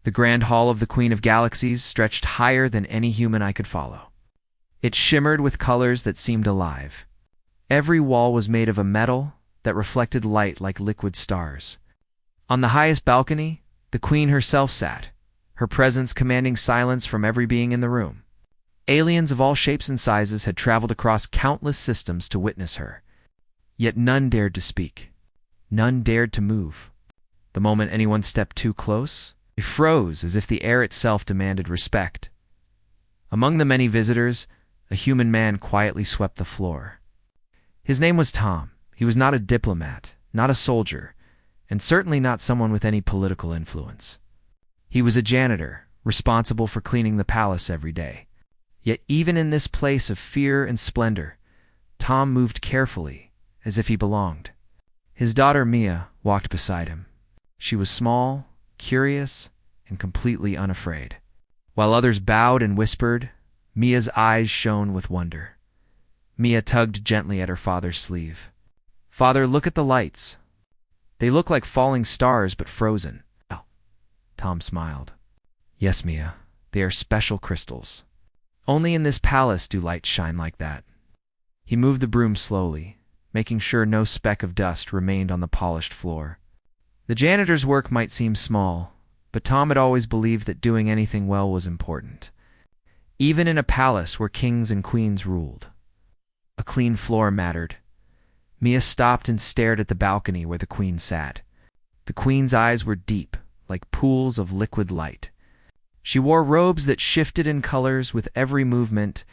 The grand hall of the Queen of Galaxies stretched higher than any human I could follow. It shimmered with colors that seemed alive. Every wall was made of a metal that reflected light like liquid stars. On the highest balcony, the Queen herself sat, her presence commanding silence from every being in the room. Aliens of all shapes and sizes had traveled across countless systems to witness her. Yet none dared to speak. None dared to move. The moment anyone stepped too close, they froze as if the air itself demanded respect. Among the many visitors, a human man quietly swept the floor. His name was Tom. He was not a diplomat, not a soldier, and certainly not someone with any political influence. He was a janitor, responsible for cleaning the palace every day. Yet even in this place of fear and splendor, Tom moved carefully, as if he belonged. His daughter Mia walked beside him. She was small, curious, and completely unafraid. While others bowed and whispered, Mia's eyes shone with wonder. Mia tugged gently at her father's sleeve. "Father, look at the lights. They look like falling stars but frozen." Tom smiled. "Yes, Mia, they are special crystals. Only in this palace do lights shine like that." He moved the broom slowly, making sure no speck of dust remained on the polished floor. The janitor's work might seem small, but Tom had always believed that doing anything well was important, even in a palace where kings and queens ruled. A clean floor mattered. Mia stopped and stared at the balcony where the Queen sat. The Queen's eyes were deep, like pools of liquid light. She wore robes that shifted in colors with every movement,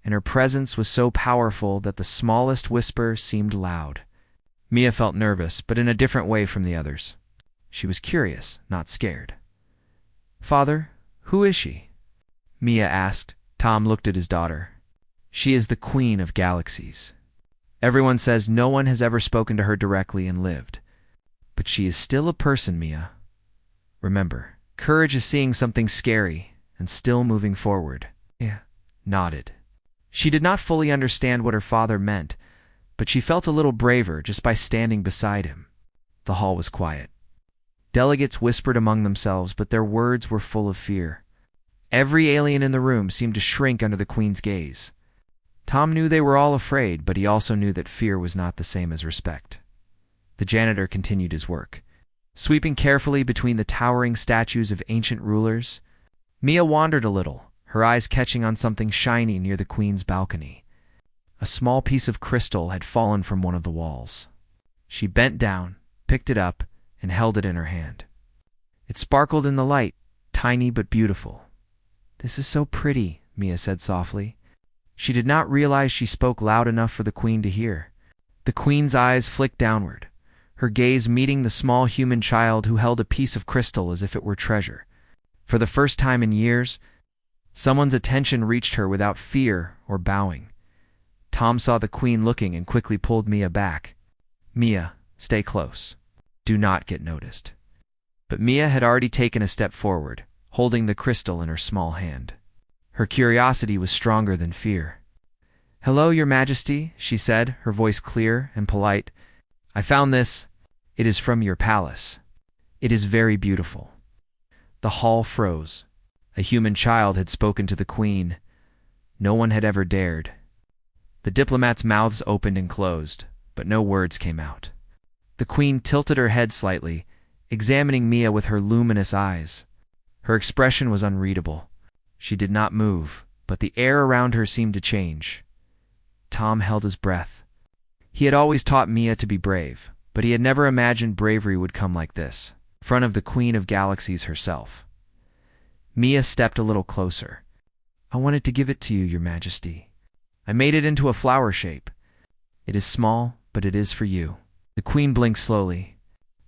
and her presence was so powerful that the smallest whisper seemed loud. Mia felt nervous, but in a different way from the others. She was curious, not scared. "Father, who is she?" Mia asked. Tom looked at his daughter. "She is the Queen of Galaxies. Everyone says no one has ever spoken to her directly and lived. But she is still a person, Mia. Remember, courage is seeing something scary and still moving forward." Mia nodded. She did not fully understand what her father meant, but she felt a little braver just by standing beside him. The hall was quiet. Delegates whispered among themselves, but their words were full of fear. Every alien in the room seemed to shrink under the Queen's gaze. Tom knew they were all afraid, but he also knew that fear was not the same as respect. The janitor continued his work, sweeping carefully between the towering statues of ancient rulers. Mia wandered a little, her eyes catching on something shiny near the Queen's balcony. A small piece of crystal had fallen from one of the walls. She bent down, picked it up, and held it in her hand. It sparkled in the light, tiny but beautiful. "This is so pretty," Mia said softly. She did not realize she spoke loud enough for the Queen to hear. The Queen's eyes flicked downward, her gaze meeting the small human child who held a piece of crystal as if it were treasure. For the first time in years, someone's attention reached her without fear or bowing. Tom saw the Queen looking and quickly pulled Mia back. "Mia, stay close. Do not get noticed." But Mia had already taken a step forward, holding the crystal in her small hand. Her curiosity was stronger than fear. "Hello, Your Majesty," she said, her voice clear and polite. "I found this. It is from your palace. It is very beautiful." The hall froze. A human child had spoken to the Queen. No one had ever dared. The diplomats' mouths opened and closed, but no words came out. The Queen tilted her head slightly, examining Mia with her luminous eyes. Her expression was unreadable. She did not move, but the air around her seemed to change. Tom held his breath. He had always taught Mia to be brave, but he had never imagined bravery would come like this, in front of the Queen of Galaxies herself. Mia stepped a little closer. "I wanted to give it to you, Your Majesty. I made it into a flower shape. It is small, but it is for you." The Queen blinked slowly.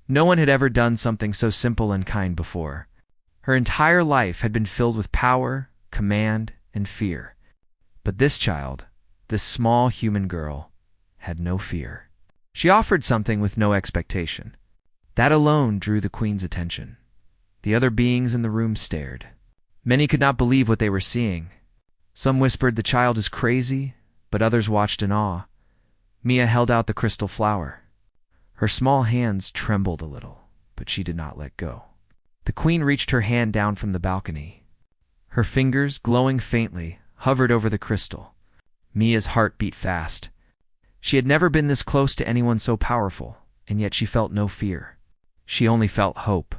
No one had ever done something so simple and kind before. Her entire life had been filled with power, command, and fear. But this child, this small human girl, had no fear. She offered something with no expectation. That alone drew the Queen's attention. The other beings in the room stared. Many could not believe what they were seeing. Some whispered the child is crazy, but others watched in awe. Mia held out the crystal flower. Her small hands trembled a little, but she did not let go. The queen reached her hand down from the balcony. Her fingers, glowing faintly, hovered over the crystal. Mia's heart beat fast. She had never been this close to anyone so powerful, and yet she felt no fear. She only felt hope.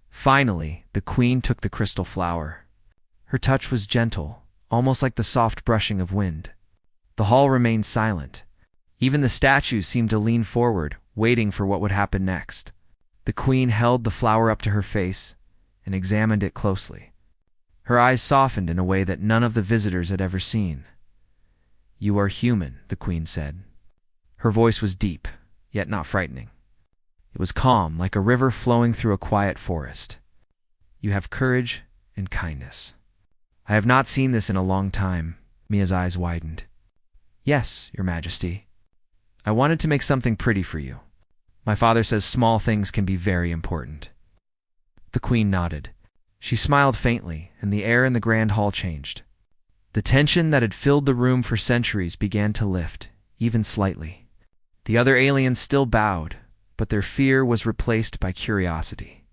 Finally, the queen took the crystal flower. Her touch was gentle, almost like the soft brushing of wind. The hall remained silent. Even the statues seemed to lean forward, waiting for what would happen next. The queen held the flower up to her face and examined it closely. Her eyes softened in a way that none of the visitors had ever seen. "You are human," the queen said. Her voice was deep, yet not frightening. It was calm, like a river flowing through a quiet forest. "You have courage and kindness." "I have not seen this in a long time." Mia's eyes widened. "Yes, Your Majesty. I wanted to make something pretty for you. My father says small things can be very important." The queen nodded. She smiled faintly, and the air in the grand hall changed. The tension that had filled the room for centuries began to lift, even slightly. The other aliens still bowed, but their fear was replaced by curiosity.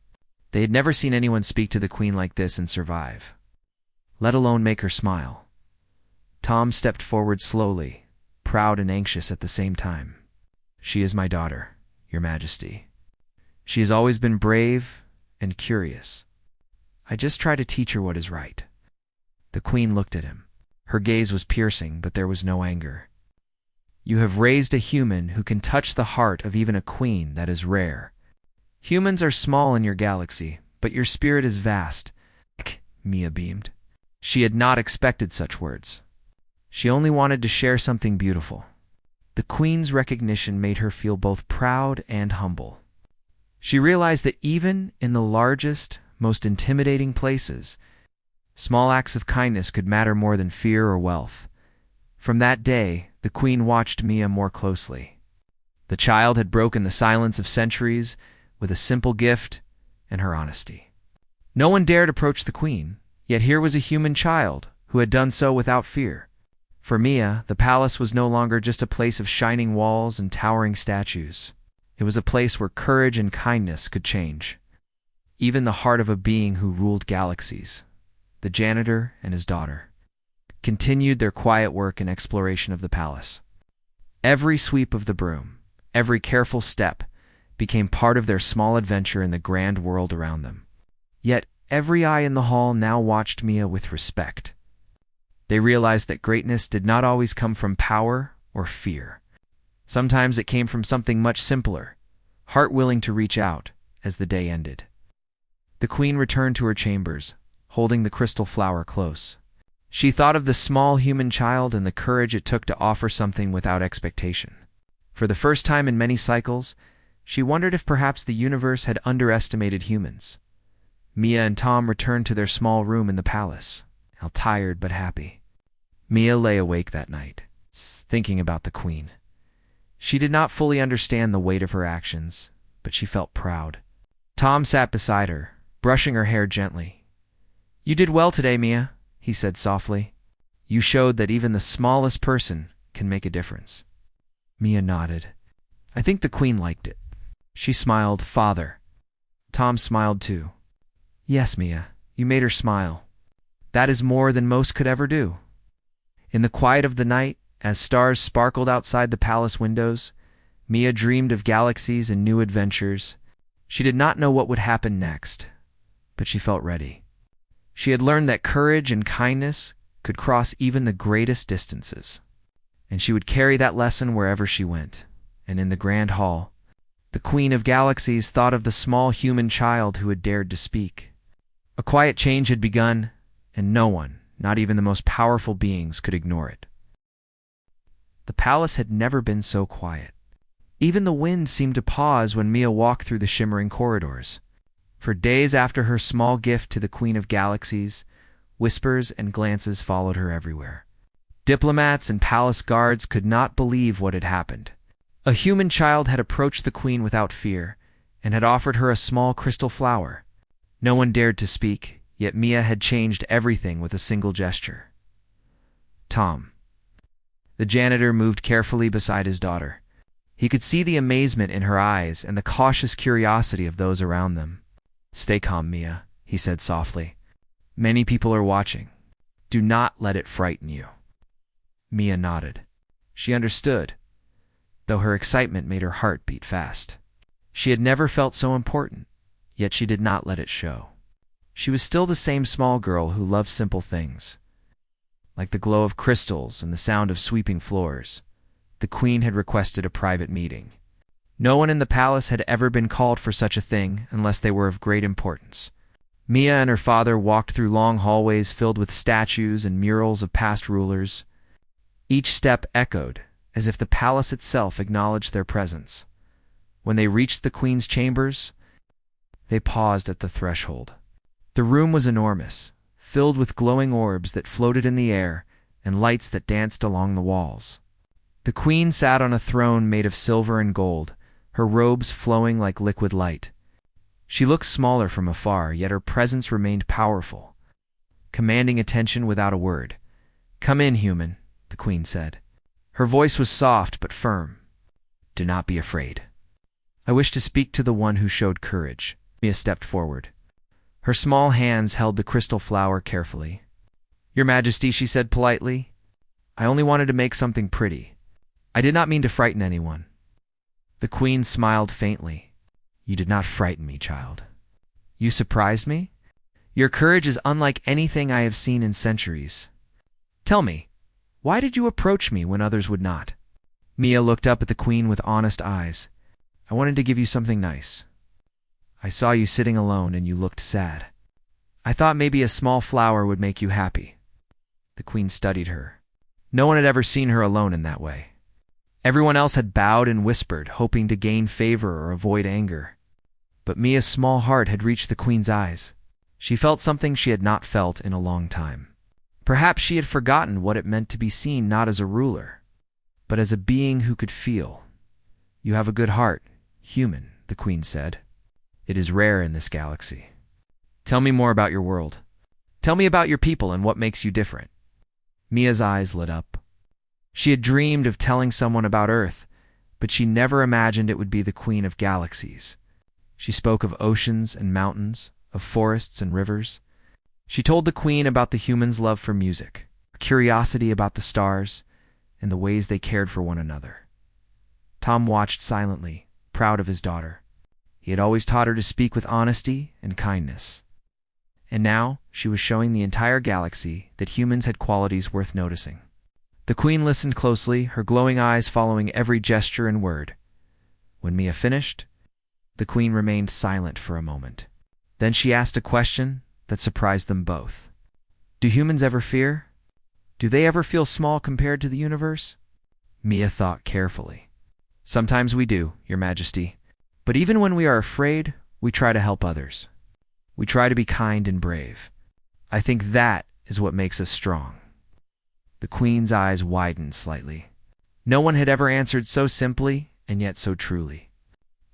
They had never seen anyone speak to the queen like this and survive, let alone make her smile. Tom stepped forward slowly, proud and anxious at the same time. "She is my daughter, Your Majesty. She has always been brave and curious. I just try to teach her what is right." The queen looked at him. Her gaze was piercing, but there was no anger. "You have raised a human who can touch the heart of even a queen. That is rare. Humans are small in your galaxy, but your spirit is vast." Mia beamed. She had not expected such words. She only wanted to share something beautiful. The queen's recognition made her feel both proud and humble. She realized that even in the largest, most intimidating places, small acts of kindness could matter more than fear or wealth. From that day, the queen watched Mia more closely. The child had broken the silence of centuries with a simple gift and her honesty. No one dared approach the queen, yet here was a human child who had done so without fear. For Mia, the palace was no longer just a place of shining walls and towering statues. It was a place where courage and kindness could change even the heart of a being who ruled galaxies. The janitor and his daughter continued their quiet work and exploration of the palace. Every sweep of the broom, every careful step, became part of their small adventure in the grand world around them. Yet every eye in the hall now watched Mia with respect. They realized that greatness did not always come from power or fear. Sometimes it came from something much simpler, heart willing to reach out as the day ended. The queen returned to her chambers, holding the crystal flower close. She thought of the small human child and the courage it took to offer something without expectation. For the first time in many cycles, she wondered if perhaps the universe had underestimated humans. Mia and Tom returned to their small room in the palace, now tired but happy. Mia lay awake that night, thinking about the queen. She did not fully understand the weight of her actions, but she felt proud. Tom sat beside her, brushing her hair gently. "You did well today, Mia," he said softly. "You showed that even the smallest person can make a difference." Mia nodded. "I think the queen liked it." She smiled. "Father." Tom smiled too. "Yes, Mia, you made her smile. That is more than most could ever do." In the quiet of the night, as stars sparkled outside the palace windows, Mia dreamed of galaxies and new adventures. She did not know what would happen next, but she felt ready. She had learned that courage and kindness could cross even the greatest distances, and she would carry that lesson wherever she went. And in the grand hall, the Queen of Galaxies thought of the small human child who had dared to speak. A quiet change had begun, and no one, not even the most powerful beings, could ignore it. The palace had never been so quiet. Even the wind seemed to pause when Mia walked through the shimmering corridors. For days after her small gift to the Queen of Galaxies, whispers and glances followed her everywhere. Diplomats and palace guards could not believe what had happened. A human child had approached the queen without fear and had offered her a small crystal flower. No one dared to speak, yet Mia had changed everything with a single gesture. Tom. The janitor moved carefully beside his daughter. He could see the amazement in her eyes and the cautious curiosity of those around them. Stay calm, Mia, he said softly. Many people are watching. Do not let it frighten you. Mia nodded. She understood, though her excitement made her heart beat fast. She had never felt so important, yet she did not let it show. She was still the same small girl who loved simple things, like the glow of crystals and the sound of sweeping floors. The queen had requested a private meeting. No one in the palace had ever been called for such a thing unless they were of great importance. Mia and her father walked through long hallways filled with statues and murals of past rulers. Each step echoed, as if the palace itself acknowledged their presence. When they reached the queen's chambers, they paused at the threshold. The room was enormous, filled with glowing orbs that floated in the air and lights that danced along the walls. The queen sat on a throne made of silver and gold, her robes flowing like liquid light. She looked smaller from afar, yet her presence remained powerful, commanding attention without a word. "Come in, human," the queen said. Her voice was soft but firm. "Do not be afraid. I wish to speak to the one who showed courage." Mia stepped forward. Her small hands held the crystal flower carefully. "Your Majesty," she said politely, "I only wanted to make something pretty. I did not mean to frighten anyone." The queen smiled faintly. "You did not frighten me, child. You surprised me. Your courage is unlike anything I have seen in centuries. Tell me, why did you approach me when others would not?" Mia looked up at the queen with honest eyes. "I wanted to give you something nice. I saw you sitting alone and you looked sad. I thought maybe a small flower would make you happy." The queen studied her. No one had ever seen her alone in that way. Everyone else had bowed and whispered, hoping to gain favor or avoid anger. But Mia's small heart had reached the queen's eyes. She felt something she had not felt in a long time. Perhaps she had forgotten what it meant to be seen not as a ruler, but as a being who could feel. "You have a good heart, human," the queen said. "It is rare in this galaxy. Tell me more about your world. Tell me about your people and what makes you different." Mia's eyes lit up. She had dreamed of telling someone about Earth, but she never imagined it would be the Queen of Galaxies. She spoke of oceans and mountains, of forests and rivers. She told the queen about the humans' love for music, curiosity about the stars, and the ways they cared for one another. Tom watched silently, proud of his daughter. He had always taught her to speak with honesty and kindness. And now she was showing the entire galaxy that humans had qualities worth noticing. The queen listened closely, her glowing eyes following every gesture and word. When Mia finished, the queen remained silent for a moment. Then she asked a question that surprised them both. "Do humans ever fear? Do they ever feel small compared to the universe?" Mia thought carefully. "Sometimes we do, Your Majesty. But even when we are afraid, we try to help others. We try to be kind and brave. I think that is what makes us strong." The queen's eyes widened slightly. No one had ever answered so simply and yet so truly.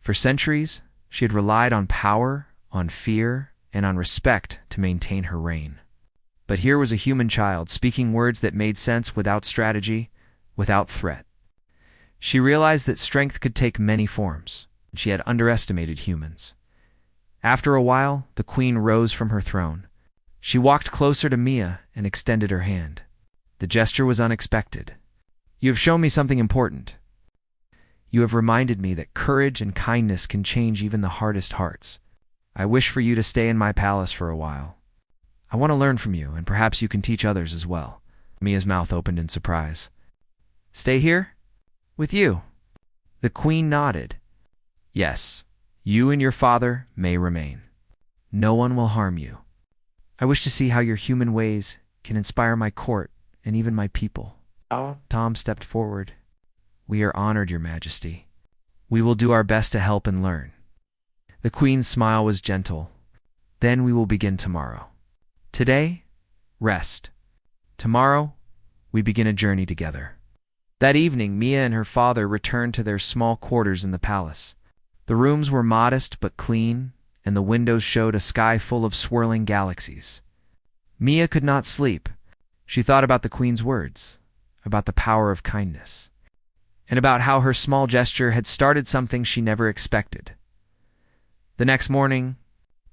For centuries, she had relied on power, on fear, and on respect to maintain her reign. But here was a human child speaking words that made sense without strategy, without threat. She realized that strength could take many forms. She had underestimated humans. After a while, the queen rose from her throne. She walked closer to Mia and extended her hand. The gesture was unexpected. "You have shown me something important. You have reminded me that courage and kindness can change even the hardest hearts. I wish for you to stay in my palace for a while. I want to learn from you, and perhaps you can teach others as well." Mia's mouth opened in surprise. "Stay here? With you?" The queen nodded. "Yes, you and your father may remain. No one will harm you. I wish to see how your human ways can inspire my court and even my people." Tom stepped forward. "We are honored, Your Majesty. We will do our best to help and learn." The queen's smile was gentle. "Then we will begin tomorrow. Today, rest. Tomorrow, we begin a journey together." That evening, Mia and her father returned to their small quarters in the palace. The rooms were modest but clean, and the windows showed a sky full of swirling galaxies. Mia could not sleep. She thought about the queen's words, about the power of kindness, and about how her small gesture had started something she never expected. The next morning,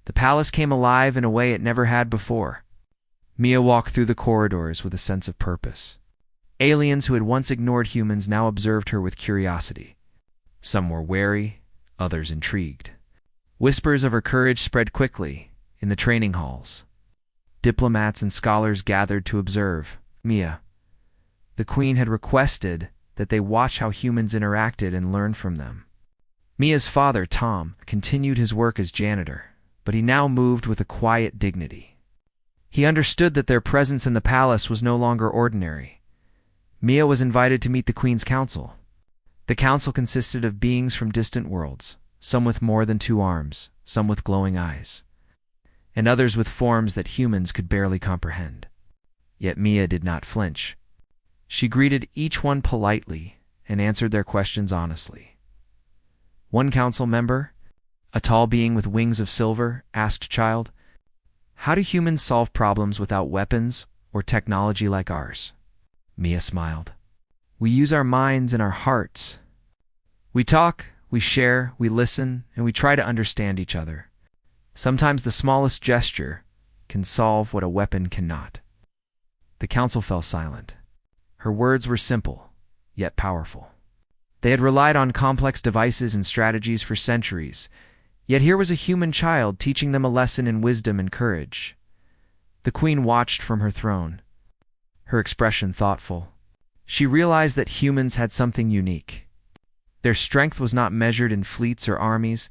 The palace came alive in a way it never had before. Mia walked through the corridors with a sense of purpose. Aliens who had once ignored humans now observed her with curiosity. Some were wary, others intrigued. Whispers of her courage spread quickly in the training halls. Diplomats and scholars gathered to observe Mia. The queen had requested that they watch how humans interacted and learn from them. Mia's father, Tom, continued his work as janitor, but he now moved with a quiet dignity. He understood that their presence in the palace was no longer ordinary. Mia was invited to meet the Queen's Council. The council consisted of beings from distant worlds, some with more than 2 arms, some with glowing eyes, and others with forms that humans could barely comprehend. Yet Mia did not flinch. She greeted each one politely and answered their questions honestly. One council member, a tall being with wings of silver, asked Child, "How do humans solve problems without weapons or technology like ours?" Mia smiled. "We use our minds and our hearts. We talk, we share, we listen, and we try to understand each other. Sometimes the smallest gesture can solve what a weapon cannot." The council fell silent. Her words were simple, yet powerful. They had relied on complex devices and strategies for centuries, yet here was a human child teaching them a lesson in wisdom and courage. The queen watched from her throne, her expression thoughtful. She realized that humans had something unique. Their strength was not measured in fleets or armies,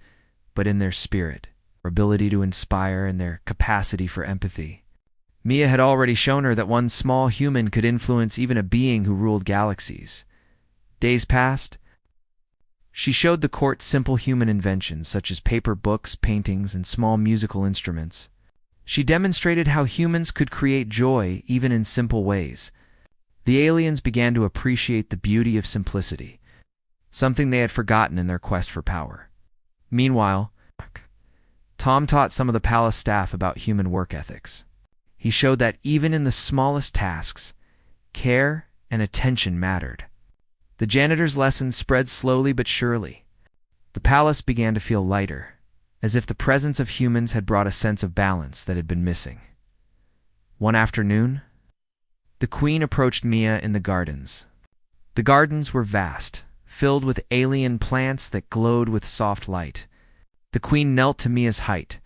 but in their spirit, their ability to inspire, and their capacity for empathy. Mia had already shown her that one small human could influence even a being who ruled galaxies. Days passed. She showed the court simple human inventions such as paper books, paintings, and small musical instruments. She demonstrated how humans could create joy even in simple ways. The aliens began to appreciate the beauty of simplicity, something they had forgotten in their quest for power. Meanwhile, Tom taught some of the palace staff about human work ethics. He showed that even in the smallest tasks, care and attention mattered. The janitor's lessons spread slowly but surely. The palace began to feel lighter, as if the presence of humans had brought a sense of balance that had been missing. One afternoon, the queen approached Mia in the gardens. The gardens were vast, filled with alien plants that glowed with soft light. The queen knelt to Mia's height.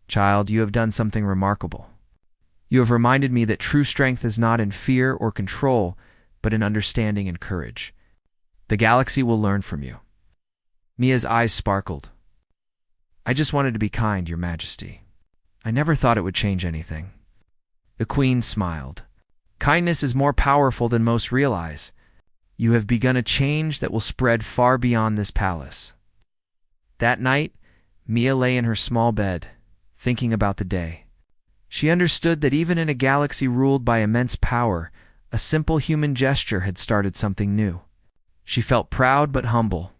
"Child, you have done something remarkable. You have reminded me that true strength is not in fear or control, but in understanding and courage. The galaxy will learn from you." Mia's eyes sparkled. "I just wanted to be kind, Your Majesty. I never thought it would change anything." The queen smiled. "Kindness is more powerful than most realize. You have begun a change that will spread far beyond this palace." That night, Mia lay in her small bed, thinking about the day. She understood that even in a galaxy ruled by immense power, a simple human gesture had started something new. She felt proud but humble.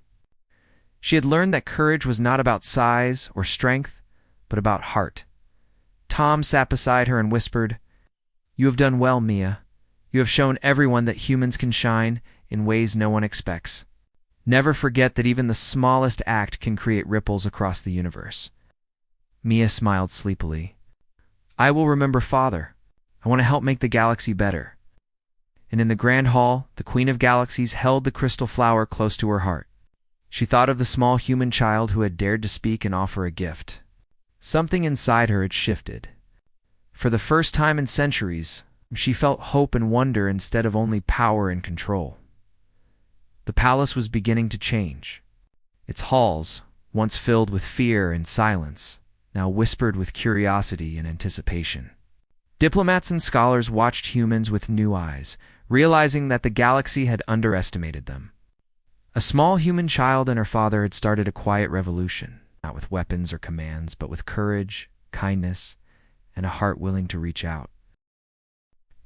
She had learned that courage was not about size or strength, but about heart. Tom sat beside her and whispered, "You have done well, Mia. You have shown everyone that humans can shine in ways no one expects. Never forget that even the smallest act can create ripples across the universe." Mia smiled sleepily. "I will remember, Father. I want to help make the galaxy better." And in the grand hall, the Queen of Galaxies held the crystal flower close to her heart. She thought of the small human child who had dared to speak and offer a gift. Something inside her had shifted. For the first time in centuries, she felt hope and wonder instead of only power and control. The palace was beginning to change. Its halls, once filled with fear and silence, now whispered with curiosity and anticipation. Diplomats and scholars watched humans with new eyes, realizing that the galaxy had underestimated them. A small human child and her father had started a quiet revolution, not with weapons or commands, but with courage, kindness, and a heart willing to reach out.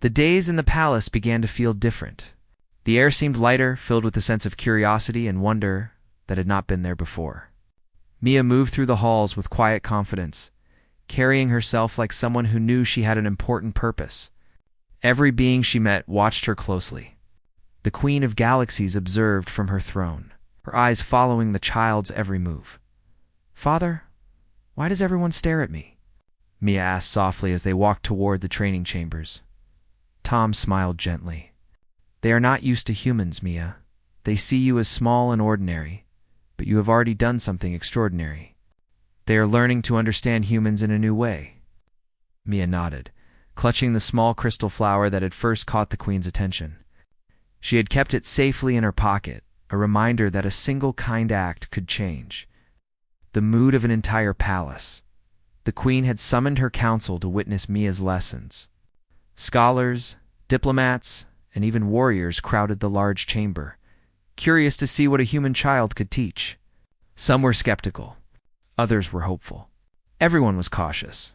The days in the palace began to feel different. The air seemed lighter, filled with a sense of curiosity and wonder that had not been there before. Mia moved through the halls with quiet confidence, carrying herself like someone who knew she had an important purpose. Every being she met watched her closely. The Queen of Galaxies observed from her throne, her eyes following the child's every move. "Father, Why does everyone stare at me? Mia asked softly as they walked toward the training chambers. Tom smiled gently. They are not used to humans, Mia. They see you as small and ordinary, but you have already done something extraordinary. They are learning to understand humans in a new way. Mia nodded, clutching the small crystal flower that had first caught the queen's attention. She had kept it safely in her pocket, a reminder that a single kind act could change the mood of an entire palace. The queen had summoned her council to witness Mia's lessons. Scholars, diplomats, and even warriors crowded the large chamber, curious to see what a human child could teach. Some were skeptical. Others were hopeful. Everyone was cautious.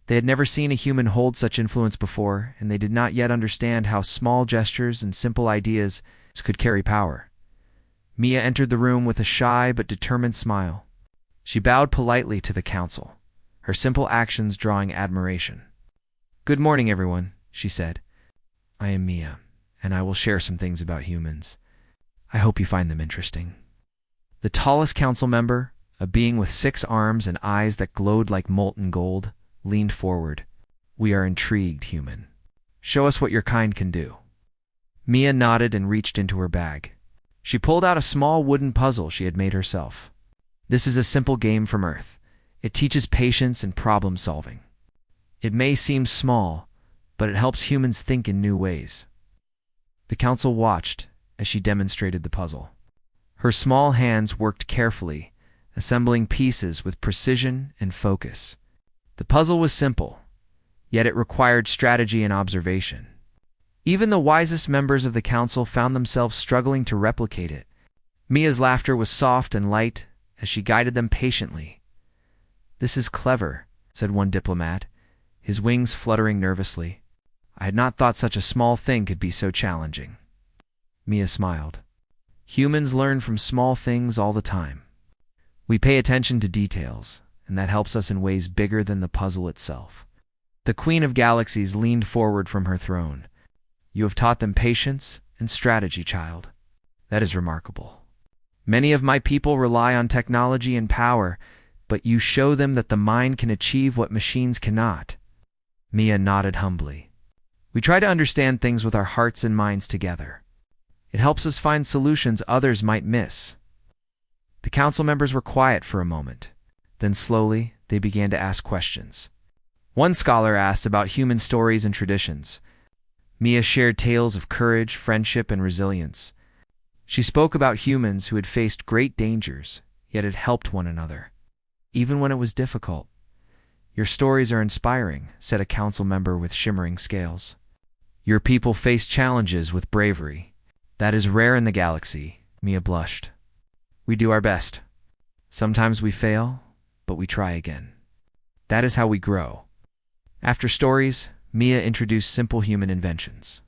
They had never seen a human hold such influence before, and they did not yet understand how small gestures and simple ideas could carry power. Mia entered the room with a shy but determined smile. She bowed politely to the council, her simple actions drawing admiration. "Good morning, everyone," she said. "I am Mia, and I will share some things about humans. I hope you find them interesting." The tallest council member, a being with 6 arms and eyes that glowed like molten gold, leaned forward. "We are intrigued, human. Show us what your kind can do." Mia nodded and reached into her bag. She pulled out a small wooden puzzle she had made herself. "This is a simple game from Earth. It teaches patience and problem solving. It may seem small, but it helps humans think in new ways." The council watched as she demonstrated the puzzle. Her small hands worked carefully, assembling pieces with precision and focus. The puzzle was simple, yet it required strategy and observation. Even the wisest members of the council found themselves struggling to replicate it. Mia's laughter was soft and light as she guided them patiently. "This is clever," said one diplomat, his wings fluttering nervously. "I had not thought such a small thing could be so challenging." Mia smiled. "Humans learn from small things all the time. We pay attention to details, and that helps us in ways bigger than the puzzle itself." The Queen of Galaxies leaned forward from her throne. "You have taught them patience and strategy, child. That is remarkable. Many of my people rely on technology and power, but you show them that the mind can achieve what machines cannot." Mia nodded humbly. "We try to understand things with our hearts and minds together. It helps us find solutions others might miss." The council members were quiet for a moment. Then slowly, they began to ask questions. One scholar asked about human stories and traditions. Mia shared tales of courage, friendship, and resilience. She spoke about humans who had faced great dangers, yet had helped one another, even when it was difficult. "Your stories are inspiring," said a council member with shimmering scales. "Your people faced challenges with bravery. That is rare in the galaxy," Mia blushed. "We do our best. Sometimes we fail, but we try again. That is how we grow." After stories, Mia introduced simple human inventions.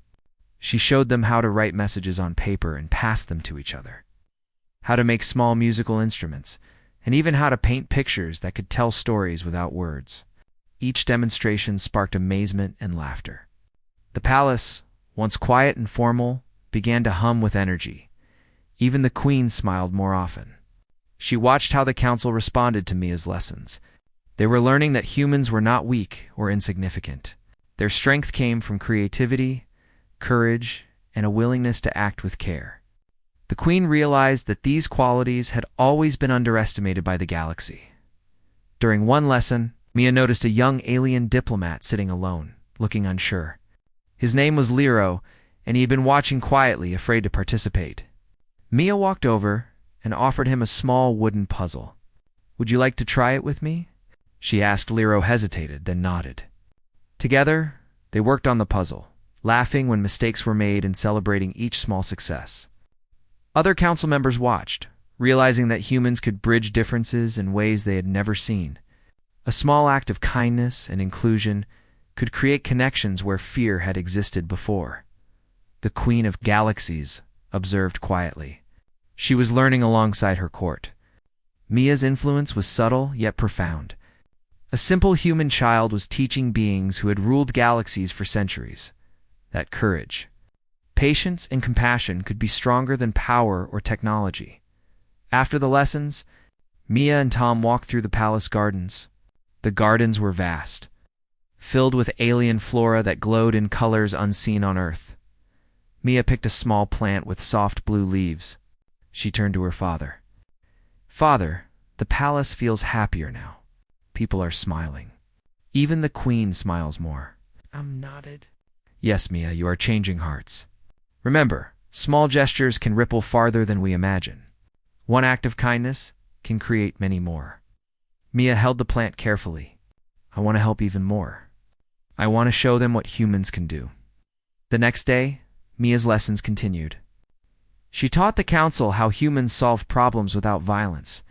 She showed them how to write messages on paper and pass them to each other, how to make small musical instruments, and even how to paint pictures that could tell stories without words. Each demonstration sparked amazement and laughter. The palace, once quiet and formal, began to hum with energy. Even the queen smiled more often. She watched how the council responded to Mia's lessons. They were learning that humans were not weak or insignificant. Their strength came from creativity, courage, and a willingness to act with care. The queen realized that these qualities had always been underestimated by the galaxy. During one lesson, Mia noticed a young alien diplomat sitting alone, looking unsure. His name was Lero, and he had been watching quietly, afraid to participate. Mia walked over and offered him a small wooden puzzle. "Would you like to try it with me?" she asked. Lero hesitated, then nodded. Together, they worked on the puzzle, laughing when mistakes were made and celebrating each small success. Other council members watched, realizing that humans could bridge differences in ways they had never seen. A small act of kindness and inclusion could create connections where fear had existed before. The Queen of Galaxies observed quietly. She was learning alongside her court. Mia's influence was subtle yet profound. A simple human child was teaching beings who had ruled galaxies for centuries that courage, patience, and compassion could be stronger than power or technology. After the lessons, Mia and Tom walked through the palace gardens. The gardens were vast, filled with alien flora that glowed in colors unseen on Earth. Mia picked a small plant with soft blue leaves. She turned to her father. "Father, the palace feels happier now. People are smiling. Even the queen smiles more." Tom nodded. "Yes, Mia, you are changing hearts. Remember, small gestures can ripple farther than we imagine. One act of kindness can create many more." Mia held the plant carefully. "I want to help even more. I want to show them what humans can do." The next day, Mia's lessons continued. She taught the council how humans solve problems without violence.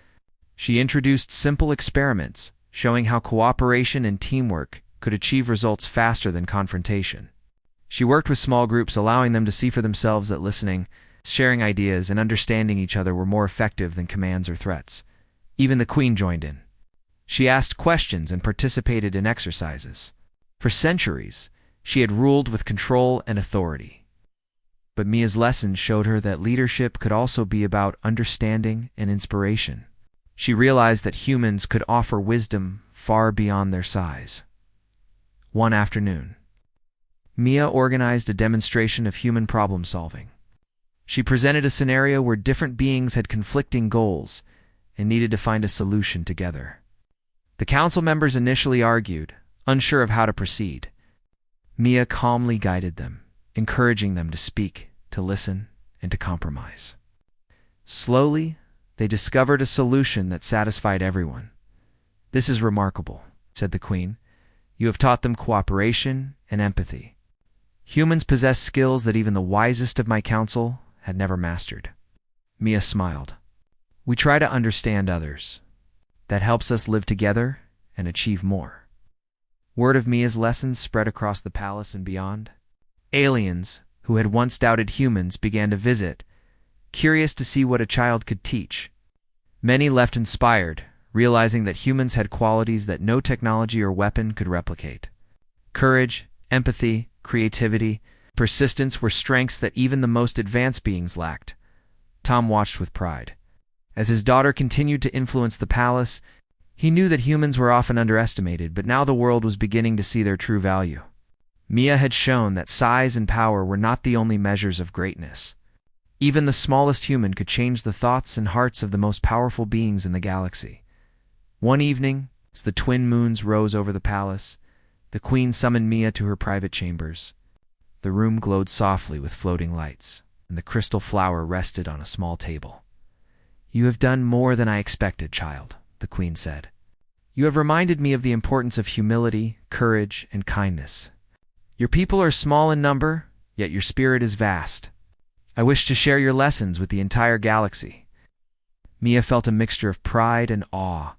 She introduced simple experiments, showing how cooperation and teamwork could achieve results faster than confrontation. She worked with small groups, allowing them to see for themselves that listening, sharing ideas, and understanding each other were more effective than commands or threats. Even the queen joined in. She asked questions and participated in exercises. For centuries, she had ruled with control and authority. But Mia's lessons showed her that leadership could also be about understanding and inspiration. She realized that humans could offer wisdom far beyond their size. One afternoon, Mia organized a demonstration of human problem-solving. She presented a scenario where different beings had conflicting goals and needed to find a solution together. The council members initially argued, unsure of how to proceed. Mia calmly guided them, encouraging them to speak, to listen, and to compromise. Slowly, they discovered a solution that satisfied everyone. "This is remarkable," said the queen. "You have taught them cooperation and empathy. Humans possess skills that even the wisest of my council had never mastered." Mia smiled. "We try to understand others. That helps us live together and achieve more." Word of Mia's lessons spread across the palace and beyond. Aliens, who had once doubted humans, began to visit, curious to see what a child could teach. Many left inspired, realizing that humans had qualities that no technology or weapon could replicate. Courage, empathy, creativity, persistence were strengths that even the most advanced beings lacked. Tom watched with pride. As his daughter continued to influence the palace, he knew that humans were often underestimated, but now the world was beginning to see their true value. Mia had shown that size and power were not the only measures of greatness. Even the smallest human could change the thoughts and hearts of the most powerful beings in the galaxy. One evening, as the twin moons rose over the palace, the queen summoned Mia to her private chambers. The room glowed softly with floating lights, and the crystal flower rested on a small table. "You have done more than I expected, child," the queen said. "You have reminded me of the importance of humility, courage, and kindness. Your people are small in number, yet your spirit is vast. I wish to share your lessons with the entire galaxy." Mia felt a mixture of pride and awe.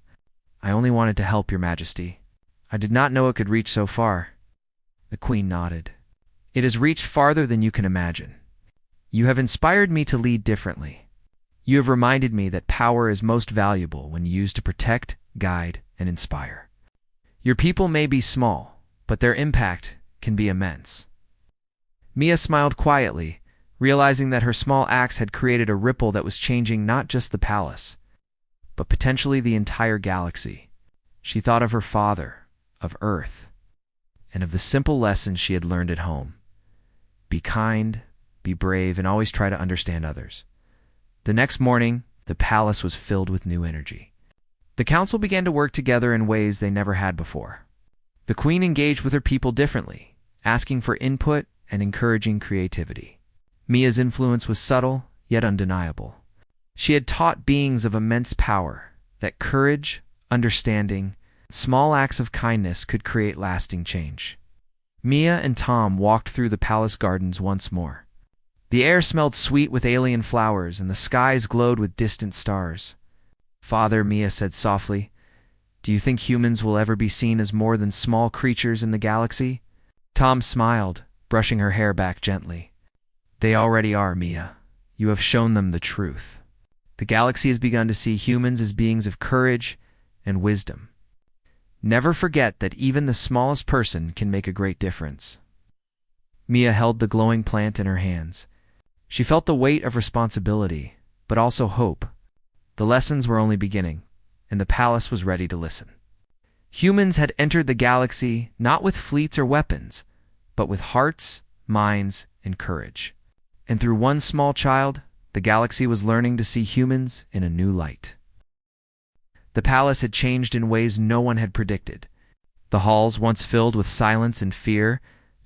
"I only wanted to help, Your Majesty. I did not know it could reach so far." The queen nodded. "It has reached farther than you can imagine. You have inspired me to lead differently. You have reminded me that power is most valuable when used to protect, guide, and inspire. Your people may be small, but their impact can be immense." Mia smiled quietly, realizing that her small acts had created a ripple that was changing not just the palace, but potentially the entire galaxy. She thought of her father, of Earth, and of the simple lessons she had learned at home. Be kind, be brave, and always try to understand others. The next morning, the palace was filled with new energy. The council began to work together in ways they never had before. The queen engaged with her people differently, asking for input and encouraging creativity. Mia's influence was subtle, yet undeniable. She had taught beings of immense power that courage, understanding, small acts of kindness could create lasting change. Mia and Tom walked through the palace gardens once more. The air smelled sweet with alien flowers, and the skies glowed with distant stars. "Father," Mia said softly, "do you think humans will ever be seen as more than small creatures in the galaxy?" Tom smiled, brushing her hair back gently. "They already are, Mia. You have shown them the truth. The galaxy has begun to see humans as beings of courage and wisdom. Never forget that even the smallest person can make a great difference." Mia held the glowing plant in her hands. She felt the weight of responsibility, but also hope. The lessons were only beginning. and the palace was ready to listen. Humans had entered the galaxy not with fleets or weapons, but with hearts, minds, and courage. And through one small child, the galaxy was learning to see humans in a new light. The palace had changed in ways no one had predicted. The halls, once filled with silence and fear,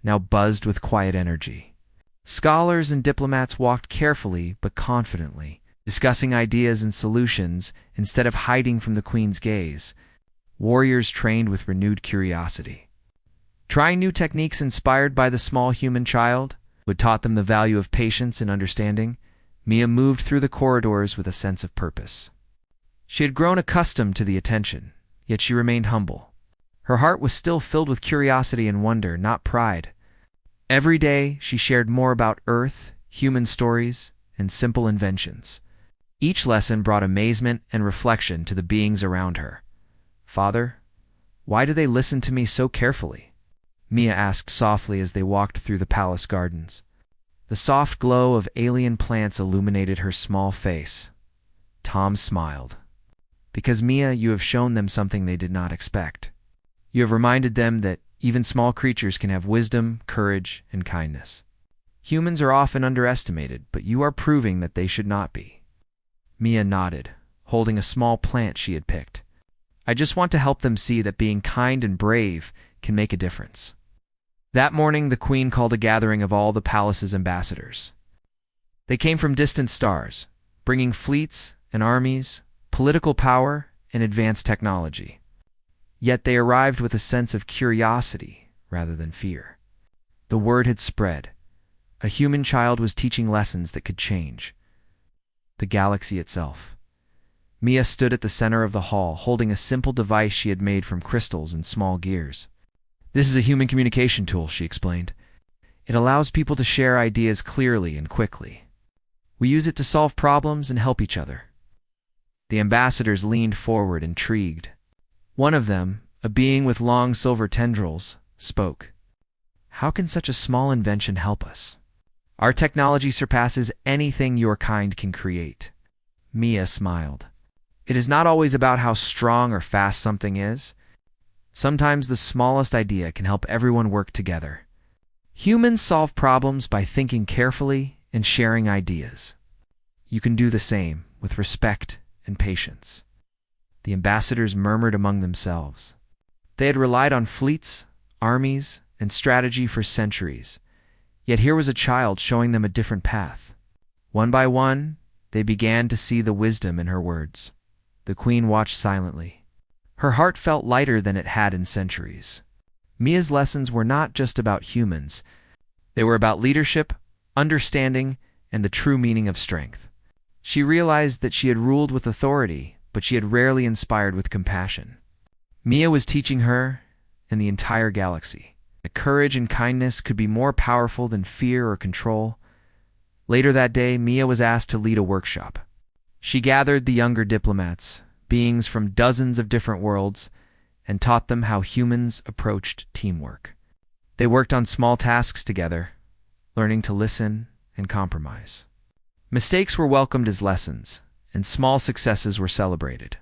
now buzzed with quiet energy. Scholars and diplomats walked carefully but confidently, discussing ideas and solutions instead of hiding from the queen's gaze. Warriors trained with renewed curiosity. Trying new techniques inspired by the small human child, who had taught them the value of patience and understanding, Mia moved through the corridors with a sense of purpose. She had grown accustomed to the attention, yet she remained humble. Her heart was still filled with curiosity and wonder, not pride. Every day, she shared more about Earth, human stories, and simple inventions. Each lesson brought amazement and reflection to the beings around her. "Father, why do they listen to me so carefully?" Mia asked softly as they walked through the palace gardens. The soft glow of alien plants illuminated her small face. Tom smiled. "Because, Mia, you have shown them something they did not expect. You have reminded them that even small creatures can have wisdom, courage, and kindness. Humans are often underestimated, but you are proving that they should not be." Mia nodded, holding a small plant she had picked. "I just want to help them see that being kind and brave can make a difference." That morning, the queen called a gathering of all the palace's ambassadors. They came from distant stars, bringing fleets and armies, political power, and advanced technology. Yet they arrived with a sense of curiosity rather than fear. The word had spread. A human child was teaching lessons that could change the galaxy itself. Mia stood at the center of the hall, holding a simple device she had made from crystals and small gears. "This is a human communication tool," she explained. "It allows people to share ideas clearly and quickly. We use it to solve problems and help each other." The ambassadors leaned forward, intrigued. One of them, a being with long silver tendrils, spoke. "How can such a small invention help us? Our technology surpasses anything your kind can create." Mia smiled. "It is not always about how strong or fast something is. Sometimes the smallest idea can help everyone work together. Humans solve problems by thinking carefully and sharing ideas. You can do the same with respect and patience." The ambassadors murmured among themselves. They had relied on fleets, armies, and strategy for centuries, yet here was a child showing them a different path. One by one, they began to see the wisdom in her words. The queen watched silently. Her heart felt lighter than it had in centuries. Mia's lessons were not just about humans. They were about leadership, understanding, and the true meaning of strength. She realized that she had ruled with authority, but she had rarely inspired with compassion. Mia was teaching her and the entire galaxy that courage and kindness could be more powerful than fear or control. Later that day, Mia was asked to lead a workshop. She gathered the younger diplomats, beings from dozens of different worlds, and taught them how humans approached teamwork. They worked on small tasks together, learning to listen and compromise. Mistakes were welcomed as lessons, and small successes were celebrated.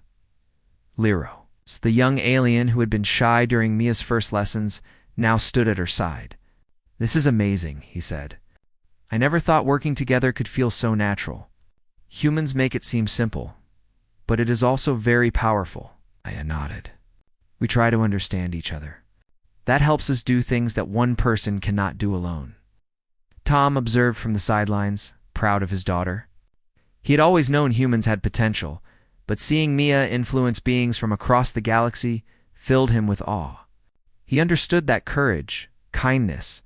Lero, the young alien who had been shy during Mia's first lessons, now stood at her side. "This is amazing," he said. "I never thought working together could feel so natural. Humans make it seem simple, but it is also very powerful." Aya nodded. "We try to understand each other. That helps us do things that one person cannot do alone." Tom observed from the sidelines, proud of his daughter. He had always known humans had potential, but seeing Mia influence beings from across the galaxy filled him with awe. He understood that courage, kindness,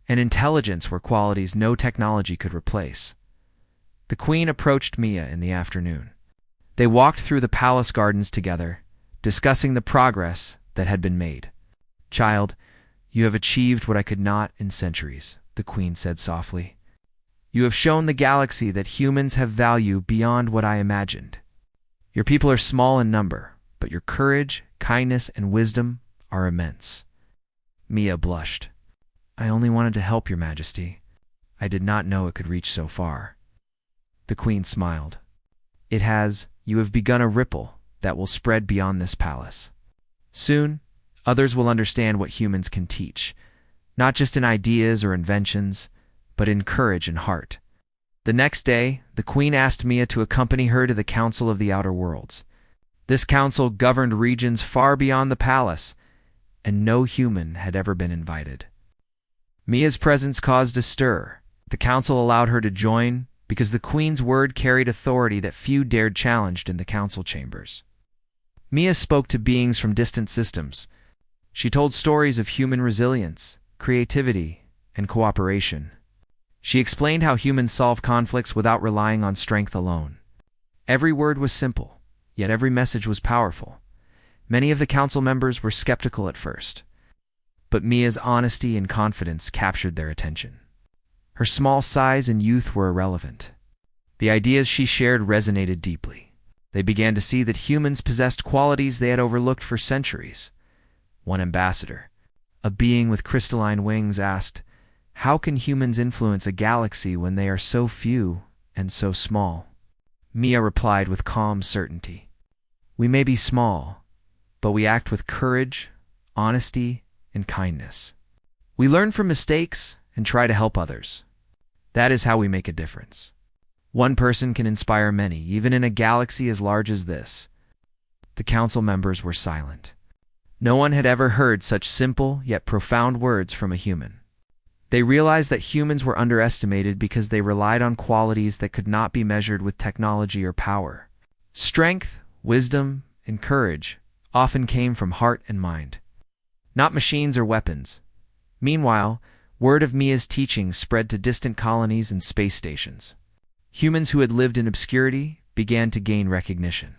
and intelligence were qualities no technology could replace. The queen approached Mia in the afternoon. They walked through the palace gardens together, discussing the progress that had been made. "Child, you have achieved what I could not in centuries," the queen said softly. "You have shown the galaxy that humans have value beyond what I imagined. Your people are small in number, but your courage, kindness, and wisdom are immense." Mia blushed. "I only wanted to help, Your Majesty. I did not know it could reach so far." The queen smiled. "It has. You have begun a ripple, that will spread beyond this palace. Soon, others will understand what humans can teach, not just in ideas or inventions, but in courage and heart. The next day, the queen asked Mia to accompany her to the Council of the Outer Worlds. This council governed regions far beyond the palace, and no human had ever been invited. Mia's presence caused a stir. The council allowed her to join because the queen's word carried authority that few dared challenge in the council chambers. Mia spoke to beings from distant systems. She told stories of human resilience, creativity, and cooperation. She explained how humans solve conflicts without relying on strength alone. Every word was simple, yet every message was powerful. Many of the council members were skeptical at first, but Mia's honesty and confidence captured their attention. Her small size and youth were irrelevant. The ideas she shared resonated deeply. They began to see that humans possessed qualities they had overlooked for centuries. One ambassador, a being with crystalline wings, asked, "How can humans influence a galaxy when they are so few and so small?" Mia replied with calm certainty, "We may be small, but we act with courage, honesty, and kindness. We learn from mistakes and try to help others. That is how we make a difference. One person can inspire many, even in a galaxy as large as this." The council members were silent. No one had ever heard such simple yet profound words from a human. They realized that humans were underestimated because they relied on qualities that could not be measured with technology or power. Strength, wisdom, and courage often came from heart and mind, not machines or weapons. Meanwhile, word of Mia's teachings spread to distant colonies and space stations. Humans who had lived in obscurity began to gain recognition.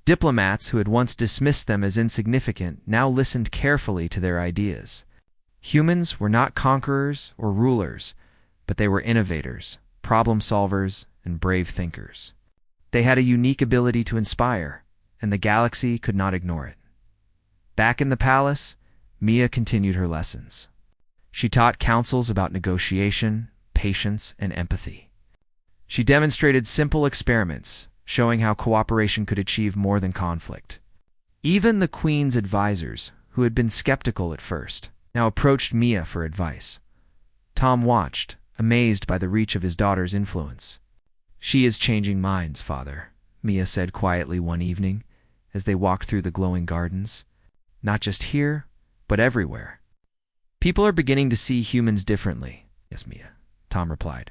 Diplomats who had once dismissed them as insignificant now listened carefully to their ideas. Humans were not conquerors or rulers, but they were innovators, problem solvers, and brave thinkers. They had a unique ability to inspire, and the galaxy could not ignore it. Back in the palace, Mia continued her lessons. She taught councils about negotiation, patience, and empathy. She demonstrated simple experiments, showing how cooperation could achieve more than conflict. Even the queen's advisors, who had been skeptical at first, now approached Mia for advice. Tom watched, amazed by the reach of his daughter's influence. "She is changing minds, father," Mia said quietly one evening as they walked through the glowing gardens. "Not just here, but everywhere. People are beginning to see humans differently." "Yes, Mia," Tom replied.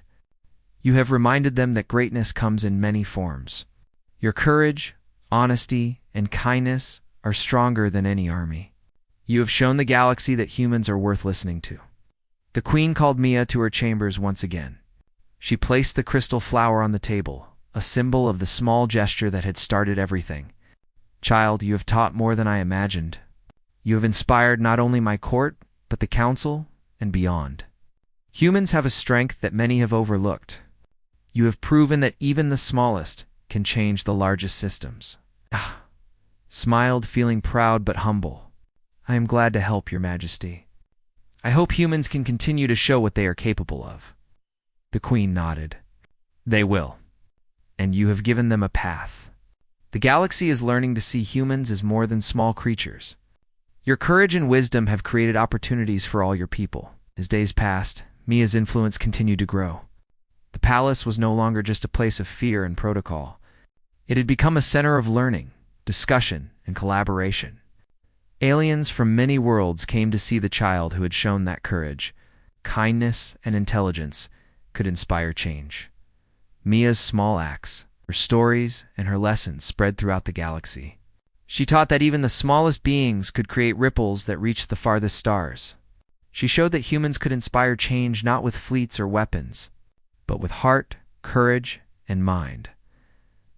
"You have reminded them that greatness comes in many forms. Your courage, honesty, and kindness are stronger than any army. You have shown the galaxy that humans are worth listening to." The queen called Mia to her chambers once again. She placed the crystal flower on the table, a symbol of the small gesture that had started everything. "Child, you have taught more than I imagined. You have inspired not only my court, but the council and beyond. Humans have a strength that many have overlooked. You have proven that even the smallest can change the largest systems." Smiled, feeling proud but humble. "I am glad to help, Your Majesty. I hope humans can continue to show what they are capable of." The queen nodded. "They will. And you have given them a path. The galaxy is learning to see humans as more than small creatures. Your courage and wisdom have created opportunities for all your people." As days passed, Mia's influence continued to grow. The palace was no longer just a place of fear and protocol. It had become a center of learning, discussion, and collaboration. Aliens from many worlds came to see the child who had shown that courage, kindness, and intelligence could inspire change. Mia's small acts, her stories, and her lessons spread throughout the galaxy. She taught that even the smallest beings could create ripples that reached the farthest stars. She showed that humans could inspire change not with fleets or weapons, but with heart, courage, and mind.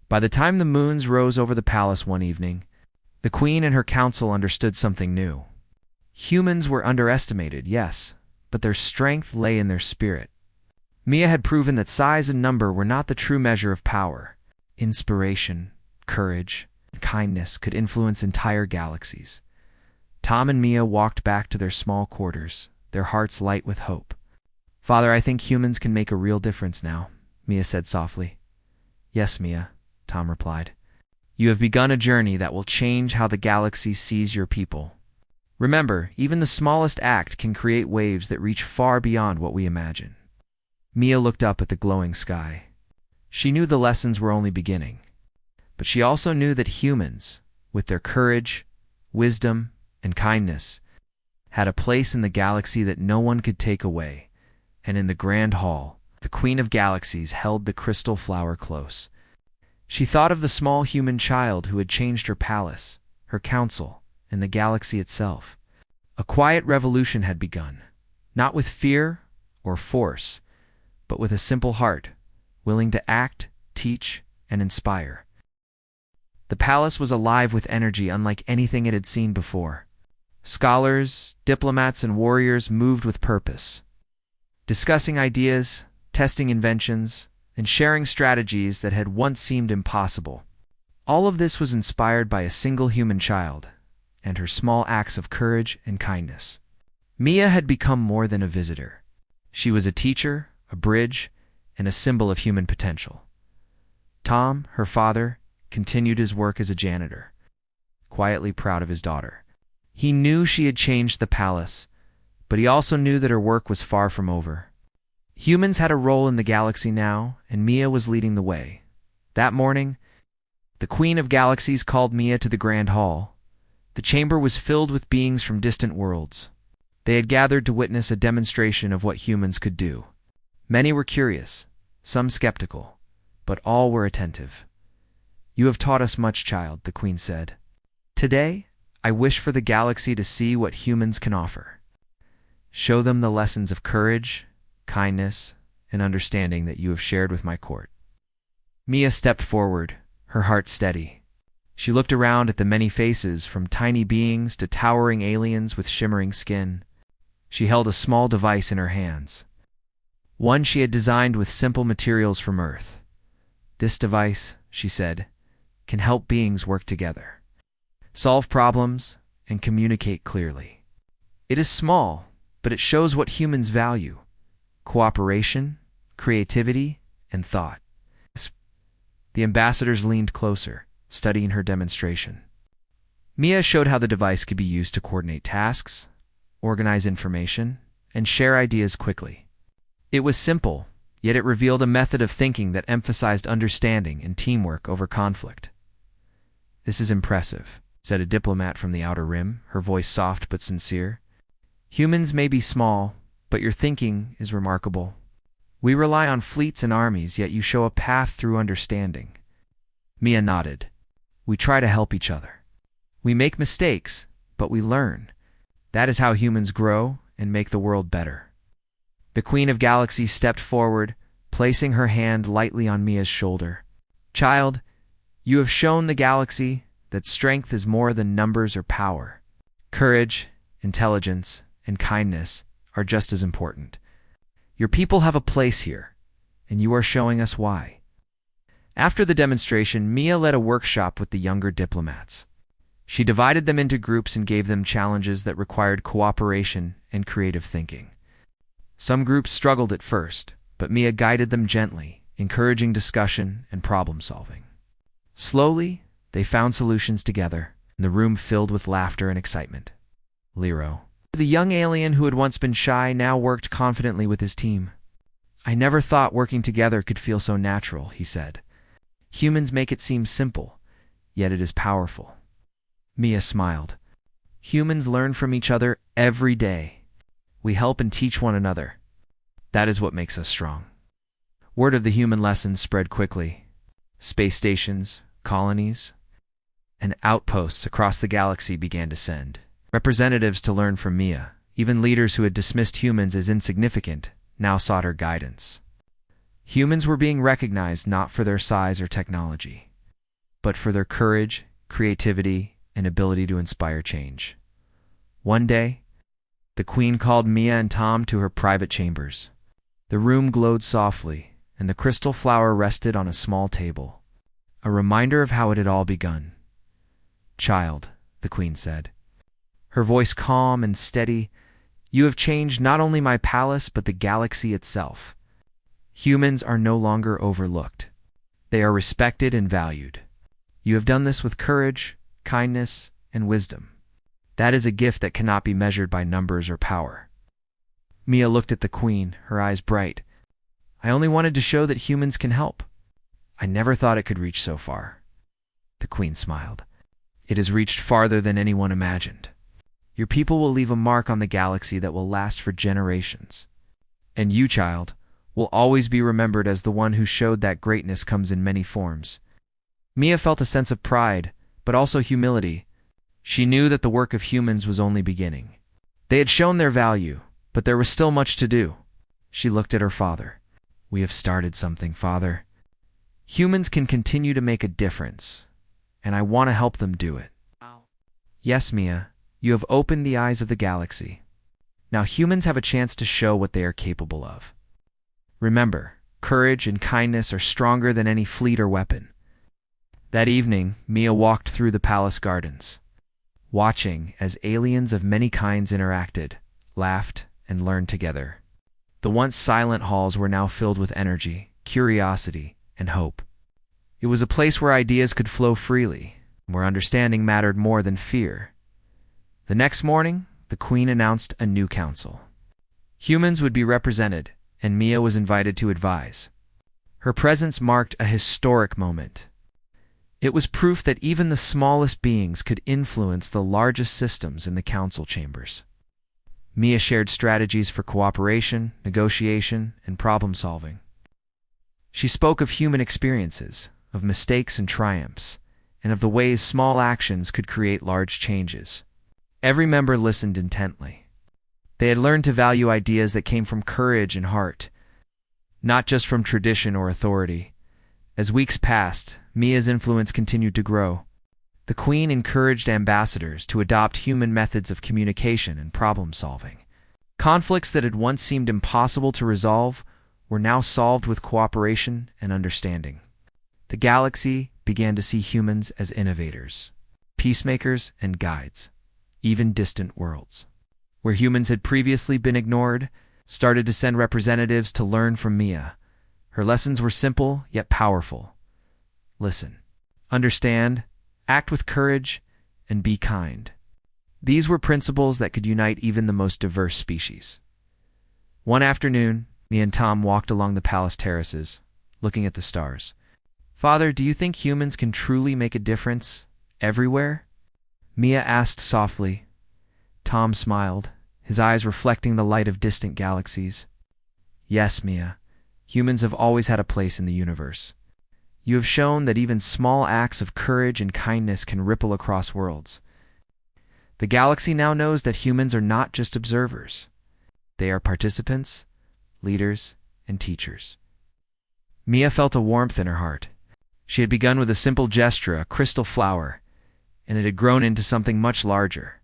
By the time the moons rose over the palace one evening, the queen and her council understood something new. Humans were underestimated, yes, but their strength lay in their spirit. Mia had proven that size and number were not the true measure of power. Inspiration, courage, and kindness could influence entire galaxies. Tom and Mia walked back to their small quarters, their hearts light with hope. "Father, I think humans can make a real difference now," Mia said softly. "Yes, Mia," Tom replied. You have begun a journey that will change how the galaxy sees your people. Remember, even the smallest act can create waves that reach far beyond what we imagine." Mia looked up at the glowing sky. She knew the lessons were only beginning, but she also knew that humans, with their courage, wisdom, and kindness, had a place in the galaxy that no one could take away. And in the Grand Hall, the Queen of Galaxies held the crystal flower close. She thought of the small human child who had changed her palace, her council, and the galaxy itself. A quiet revolution had begun, not with fear or force, but with a simple heart, willing to act, teach, and inspire. The palace was alive with energy unlike anything it had seen before. Scholars, diplomats, and warriors moved with purpose, discussing ideas, testing inventions, and sharing strategies that had once seemed impossible. All of this was inspired by a single human child and her small acts of courage and kindness. Mia had become more than a visitor. She was a teacher, a bridge, and a symbol of human potential. Tom, her father, continued his work as a janitor, quietly proud of his daughter. He knew she had changed the palace, but he also knew that her work was far from over. Humans had a role in the galaxy now, and Mia was leading the way. That morning, the Queen of Galaxies called Mia to the Grand Hall. The chamber was filled with beings from distant worlds. They had gathered to witness a demonstration of what humans could do. Many were curious, some skeptical, but all were attentive. "You have taught us much, child," the Queen said. "Today, I wish for the galaxy to see what humans can offer. Show them the lessons of courage, kindness, and understanding that you have shared with my court." Mia stepped forward, her heart steady. She looked around at the many faces, from tiny beings to towering aliens with shimmering skin. She held a small device in her hands, one she had designed with simple materials from Earth. "This device," she said, "can help beings work together, solve problems, and communicate clearly. It is small, but it shows what humans value: cooperation, creativity, and thought." The ambassadors leaned closer, studying her demonstration. Mia showed how the device could be used to coordinate tasks, organize information, and share ideas quickly. It was simple, yet it revealed a method of thinking that emphasized understanding and teamwork over conflict. "This is impressive," said a diplomat from the Outer Rim, her voice soft but sincere. "Humans may be small, but your thinking is remarkable. We rely on fleets and armies, yet you show a path through understanding." Mia nodded. "We try to help each other. We make mistakes, but we learn. That is how humans grow and make the world better." The Queen of Galaxies stepped forward, placing her hand lightly on Mia's shoulder. "Child, you have shown the galaxy that strength is more than numbers or power. Courage, intelligence, and kindness are just as important. Your people have a place here, and you are showing us why." After the demonstration, Mia led a workshop with the younger diplomats. She divided them into groups and gave them challenges that required cooperation and creative thinking. Some groups struggled at first, but Mia guided them gently, encouraging discussion and problem-solving. Slowly, they found solutions together, and the room filled with laughter and excitement. Lero, the young alien who had once been shy, now worked confidently with his team. "I never thought working together could feel so natural," he said. "Humans make it seem simple, yet it is powerful." Mia smiled. "Humans learn from each other every day. We help and teach one another. That is what makes us strong." Word of the human lessons spread quickly. Space stations, colonies, and outposts across the galaxy began to send representatives to learn from Mia. Even leaders who had dismissed humans as insignificant now sought her guidance. Humans were being recognized not for their size or technology, but for their courage, creativity, and ability to inspire change. One day, the Queen called Mia and Tom to her private chambers. The room glowed softly, and the crystal flower rested on a small table, a reminder of how it had all begun. "Child," the Queen said, her voice calm and steady, "you have changed not only my palace but the galaxy itself. Humans are no longer overlooked. They are respected and valued. You have done this with courage, kindness, and wisdom. That is a gift that cannot be measured by numbers or power." Mia looked at the queen, her eyes bright. "I only wanted to show that humans can help. I never thought it could reach so far." The queen smiled. "It has reached farther than anyone imagined. Your people will leave a mark on the galaxy that will last for generations. And you, child, will always be remembered as the one who showed that greatness comes in many forms." Mia felt a sense of pride, but also humility. She knew that the work of humans was only beginning. They had shown their value, but there was still much to do. She looked at her father. "We have started something, Father. Humans can continue to make a difference, and I want to help them do it." "Yes, Mia, you have opened the eyes of the galaxy. Now humans have a chance to show what they are capable of. Remember, courage and kindness are stronger than any fleet or weapon." That evening, Mia walked through the palace gardens, watching as aliens of many kinds interacted, laughed, and learned together. The once silent halls were now filled with energy, curiosity, and hope. It was a place where ideas could flow freely, where understanding mattered more than fear. The next morning, the queen announced a new council. Humans would be represented, and Mia was invited to advise. Her presence marked a historic moment. It was proof that even the smallest beings could influence the largest systems in the council chambers. Mia shared strategies for cooperation, negotiation, and problem-solving. She spoke of human experiences, of mistakes and triumphs, and of the ways small actions could create large changes. Every member listened intently. They had learned to value ideas that came from courage and heart, not just from tradition or authority. As weeks passed, Mia's influence continued to grow. The queen encouraged ambassadors to adopt human methods of communication and problem-solving. Conflicts that had once seemed impossible to resolve were now solved with cooperation and understanding. The galaxy began to see humans as innovators, peacemakers, and guides. Even distant worlds, where humans had previously been ignored, started to send representatives to learn from Mia. Her lessons were simple yet powerful. Listen, understand, act with courage, and be kind. These were principles that could unite even the most diverse species. One afternoon, Mia and Tom walked along the palace terraces, looking at the stars. "Father, do you think humans can truly make a difference everywhere?" Mia asked softly. Tom smiled, his eyes reflecting the light of distant galaxies. "Yes, Mia. Humans have always had a place in the universe. You have shown that even small acts of courage and kindness can ripple across worlds. The galaxy now knows that humans are not just observers. They are participants, leaders, and teachers." Mia felt a warmth in her heart. She had begun with a simple gesture, a crystal flower, and it had grown into something much larger.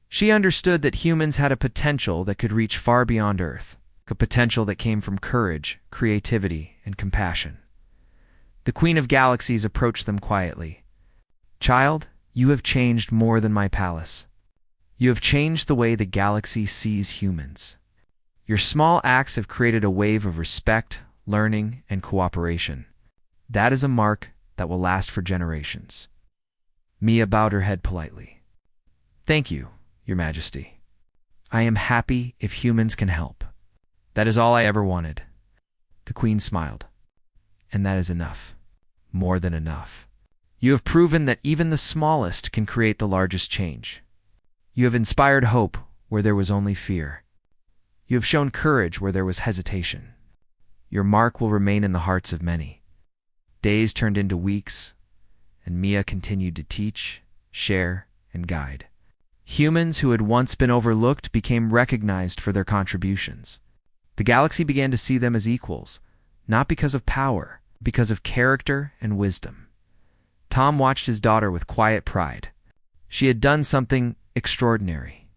She understood that humans had a potential that could reach far beyond Earth, a potential that came from courage, creativity, and compassion. The Queen of Galaxies approached them quietly. "Child, you have changed more than my palace. You have changed the way the galaxy sees humans. Your small acts have created a wave of respect, learning, and cooperation. That is a mark that will last for generations." Mia bowed her head politely. "Thank you, Your Majesty. I am happy if humans can help. That is all I ever wanted." The Queen smiled. "And that is enough. More than enough. You have proven that even the smallest can create the largest change. You have inspired hope where there was only fear. You have shown courage where there was hesitation. Your mark will remain in the hearts of many." Days turned into weeks, and Mia continued to teach, share, and guide. Humans who had once been overlooked became recognized for their contributions. The galaxy began to see them as equals, not because of power, because of character and wisdom. Tom watched his daughter with quiet pride. She had done something extraordinary.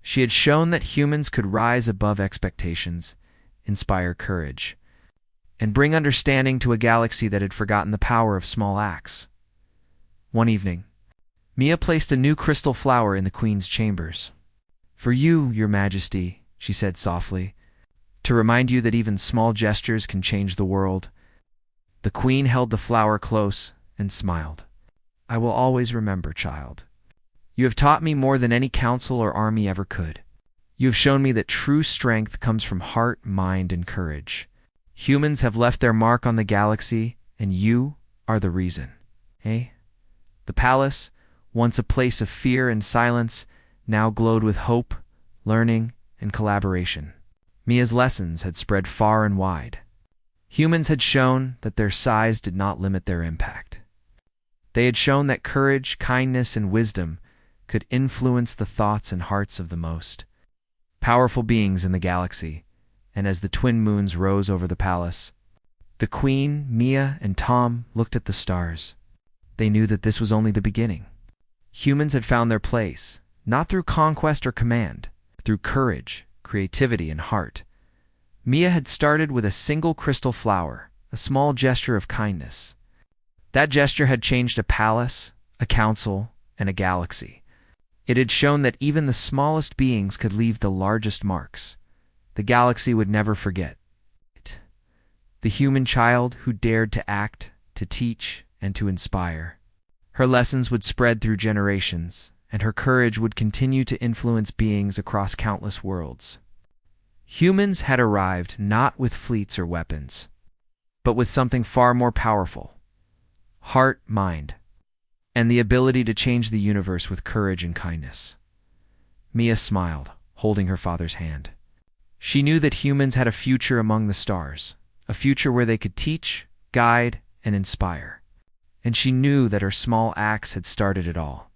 She had shown that humans could rise above expectations, inspire courage, and bring understanding to a galaxy that had forgotten the power of small acts. One evening, Mia placed a new crystal flower in the Queen's chambers. "For you, Your Majesty," she said softly, "to remind you that even small gestures can change the world." The Queen held the flower close and smiled. I will always remember, child. You have taught me more than any council or army ever could. You have shown me that true strength comes from heart, mind, and courage. Humans have left their mark on the galaxy, and you are the reason. Eh? The palace, once a place of fear and silence, now glowed with hope, learning, and collaboration. Mia's lessons had spread far and wide. Humans had shown that their size did not limit their impact. They had shown that courage, kindness, and wisdom could influence the thoughts and hearts of the most powerful beings in the galaxy. And as the twin moons rose over the palace, the Queen, Mia, and Tom looked at the stars. They knew that this was only the beginning. Humans had found their place, not through conquest or command, but through courage, creativity, and heart. Mia had started with a single crystal flower, a small gesture of kindness. That gesture had changed a palace, a council, and a galaxy. It had shown that even the smallest beings could leave the largest marks. The galaxy would never forget it. The human child who dared to act, to teach, and to inspire. Her lessons would spread through generations, and her courage would continue to influence beings across countless worlds. Humans had arrived not with fleets or weapons, but with something far more powerful: heart, mind, and the ability to change the universe with courage and kindness. Mia smiled, holding her father's hand. She knew that humans had a future among the stars, a future where they could teach, guide, and inspire. And she knew that her small acts had started it all.